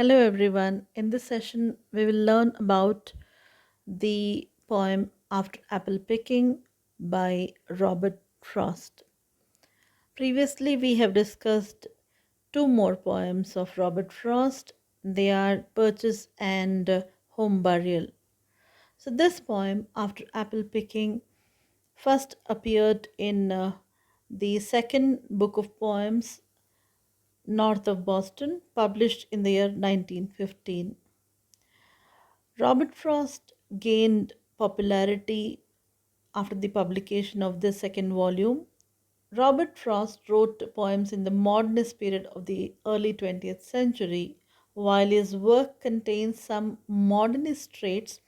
Hello, everyone. In this session, we will learn about the poem After Apple Picking by Robert Frost. Previously, we have discussed two more poems of Robert Frost. They are Purchase and Home Burial. So, this poem, After Apple Picking, first appeared in the second book of poems, North of Boston, published in the year 1915. Robert Frost gained popularity after the publication of the second volume. Robert Frost wrote poems in the modernist period of the early 20th century. While his work contains some modernist traits,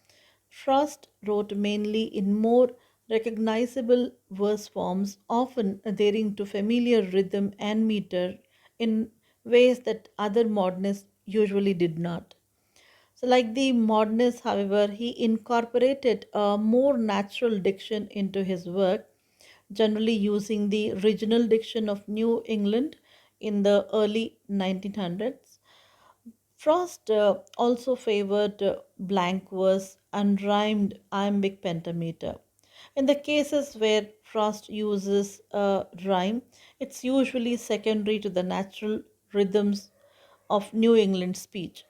Frost wrote mainly in more recognizable verse forms, often adhering to familiar rhythm and meter in ways that other modernists usually did not. So, like the modernists, however, he incorporated a more natural diction into his work, generally using the original diction of New England in the early 1900s. Frost also favored blank verse and rhymed iambic pentameter. In the cases where Frost uses a rhyme, it's usually secondary to the natural rhythms of New England speech.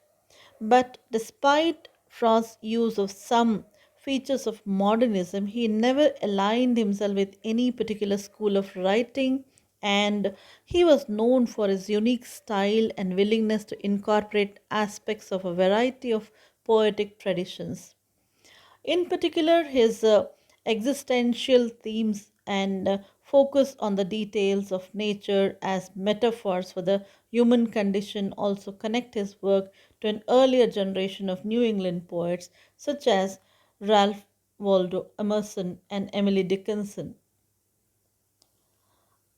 But despite Frost's use of some features of modernism, he never aligned himself with any particular school of writing, and he was known for his unique style and willingness to incorporate aspects of a variety of poetic traditions. In particular, his existential themes and focus on the details of nature as metaphors for the human condition also connect his work to an earlier generation of New England poets such as Ralph Waldo Emerson and Emily Dickinson.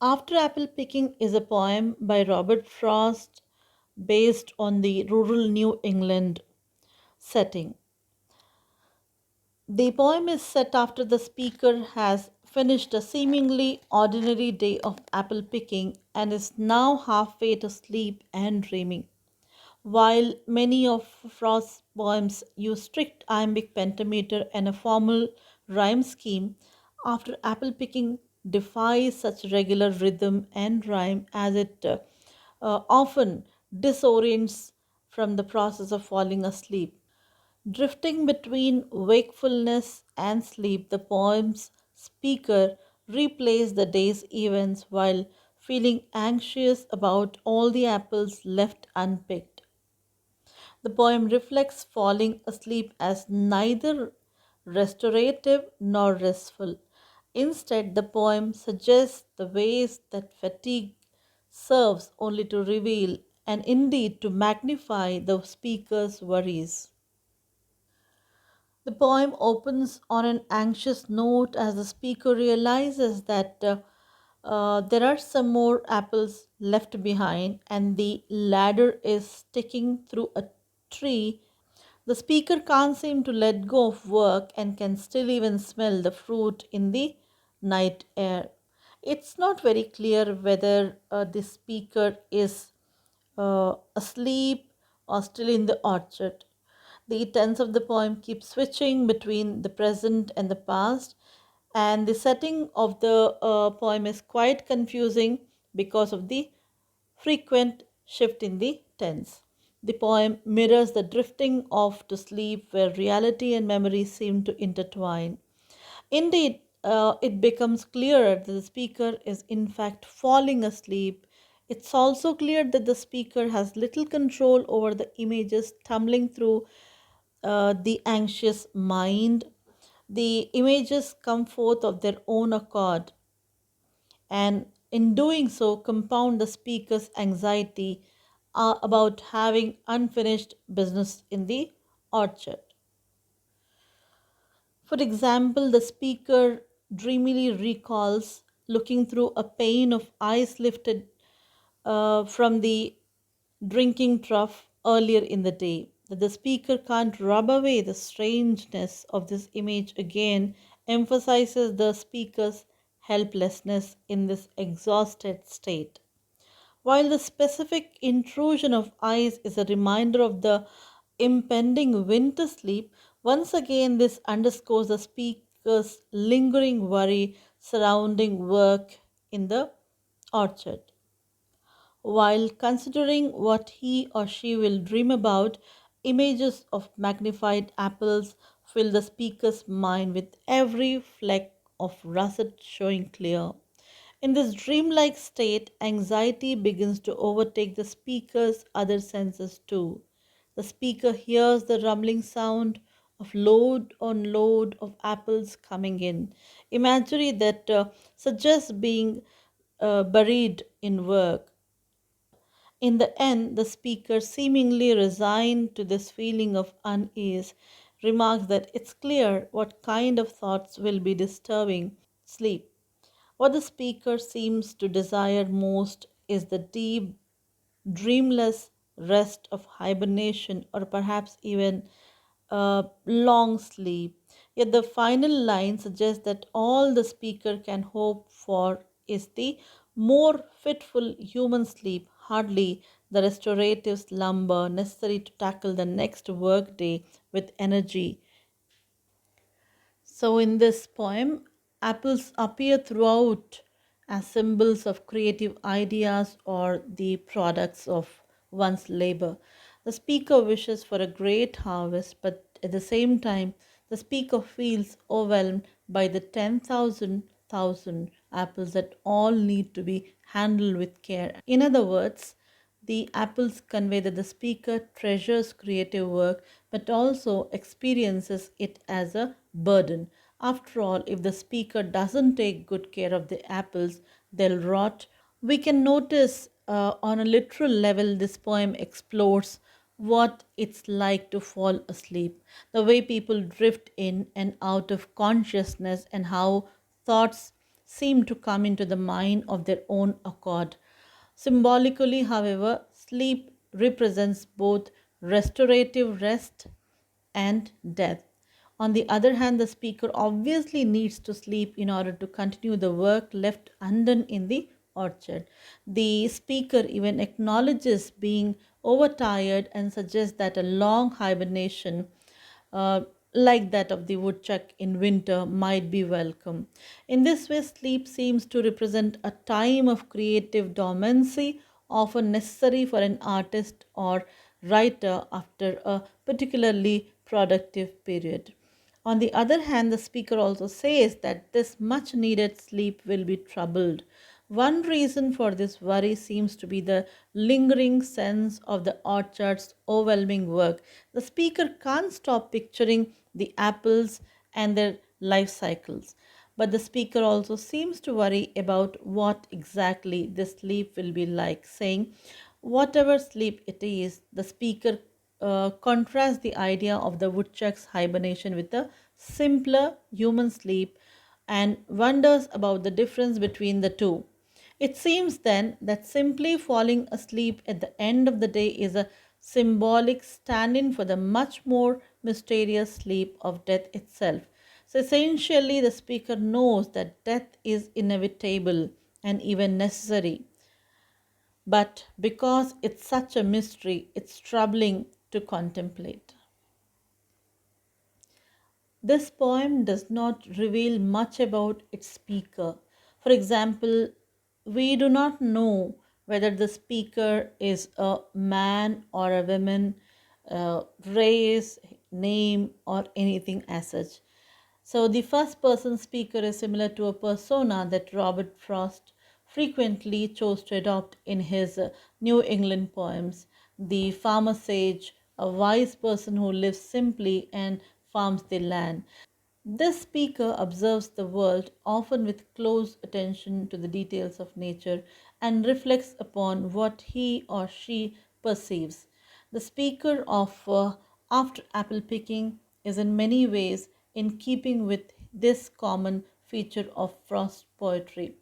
After Apple Picking is a poem by Robert Frost based on the rural New England setting. The poem is set after the speaker has finished a seemingly ordinary day of apple picking and is now halfway to sleep and dreaming. While many of Frost's poems use strict iambic pentameter and a formal rhyme scheme, after apple picking defies such regular rhythm and rhyme as it often disorients from the process of falling asleep. Drifting between wakefulness and sleep, the poem's speaker replays the day's events while feeling anxious about all the apples left unpicked. The poem reflects falling asleep as neither restorative nor restful. Instead, the poem suggests the ways that fatigue serves only to reveal and indeed to magnify the speaker's worries. The poem opens on an anxious note as the speaker realizes that there are some more apples left behind and the ladder is sticking through a tree. The speaker can't seem to let go of work and can still even smell the fruit in the night air. It's not very clear whether the speaker is asleep or still in the orchard. The tense of the poem keeps switching between the present and the past, and the setting of the poem is quite confusing because of the frequent shift in the tense. The poem mirrors the drifting off to sleep where reality and memory seem to intertwine. Indeed, it becomes clearer that the speaker is in fact falling asleep. It's also clear that the speaker has little control over the images tumbling through the anxious mind. The images come forth of their own accord, and in doing so, compound the speaker's anxiety about having unfinished business in the orchard. For example, the speaker dreamily recalls looking through a pane of ice lifted from the drinking trough earlier in the day. That the speaker can't rub away the strangeness of this image again emphasizes the speaker's helplessness in this exhausted state. While the specific intrusion of ice is a reminder of the impending winter sleep, once again this underscores the speaker's lingering worry surrounding work in the orchard. While considering what he or she will dream about, images of magnified apples fill the speaker's mind with every fleck of russet showing clear. In this dreamlike state, anxiety begins to overtake the speaker's other senses too. The speaker hears the rumbling sound of load on load of apples coming in, imagery that suggests being buried in work. In the end, the speaker, seemingly resigned to this feeling of unease, remarks that it's clear what kind of thoughts will be disturbing sleep. What the speaker seems to desire most is the deep, dreamless rest of hibernation, or perhaps even a long sleep. Yet the final line suggests that all the speaker can hope for is the more fitful human sleep, hardly the restorative slumber necessary to tackle the next workday with energy. So, in this poem, apples appear throughout as symbols of creative ideas or the products of one's labor. The speaker wishes for a great harvest, but at the same time, the speaker feels overwhelmed by the 10,000 apples that all need to be handled with care. In other words, the apples convey that the speaker treasures creative work but also experiences it as a burden. After all, if the speaker doesn't take good care of the apples, they'll rot. We can notice on a literal level, this poem explores what it's like to fall asleep, the way people drift in and out of consciousness, and how thoughts seem to come into the mind of their own accord. Symbolically, however, sleep represents both restorative rest and death. On the other hand, the speaker obviously needs to sleep in order to continue the work left undone in the orchard. The speaker even acknowledges being overtired and suggests that a long hibernation uh, like that of the woodchuck in winter might be welcome. In this way, sleep seems to represent a time of creative dormancy, often necessary for an artist or writer after a particularly productive period. On the other hand, the speaker also says that this much needed sleep will be troubled. One reason for this worry seems to be the lingering sense of the orchard's overwhelming work. The speaker can't stop picturing the apples and their life cycles. But the speaker also seems to worry about what exactly the sleep will be like, saying, whatever sleep it is, the speaker contrasts the idea of the woodchuck's hibernation with a simpler human sleep and wonders about the difference between the two. It seems then that simply falling asleep at the end of the day is a symbolic stand in for the much more mysterious sleep of death itself. So essentially, the speaker knows that death is inevitable and even necessary. But because it's such a mystery, it's troubling to contemplate. This poem does not reveal much about its speaker. For example, we do not know whether the speaker is a man or a woman, race, name, or anything as such. So, the first person speaker is similar to a persona that Robert Frost frequently chose to adopt in his New England poems. The farmer sage, a wise person who lives simply and farms the land. This speaker observes the world, often with close attention to the details of nature, and reflects upon what he or she perceives. The speaker of After Apple Picking is in many ways in keeping with this common feature of Frost poetry.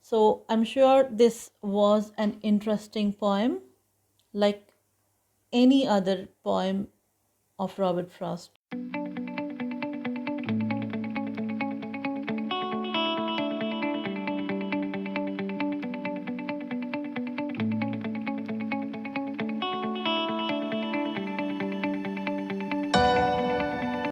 So, I'm sure this was an interesting poem, like any other poem of Robert Frost.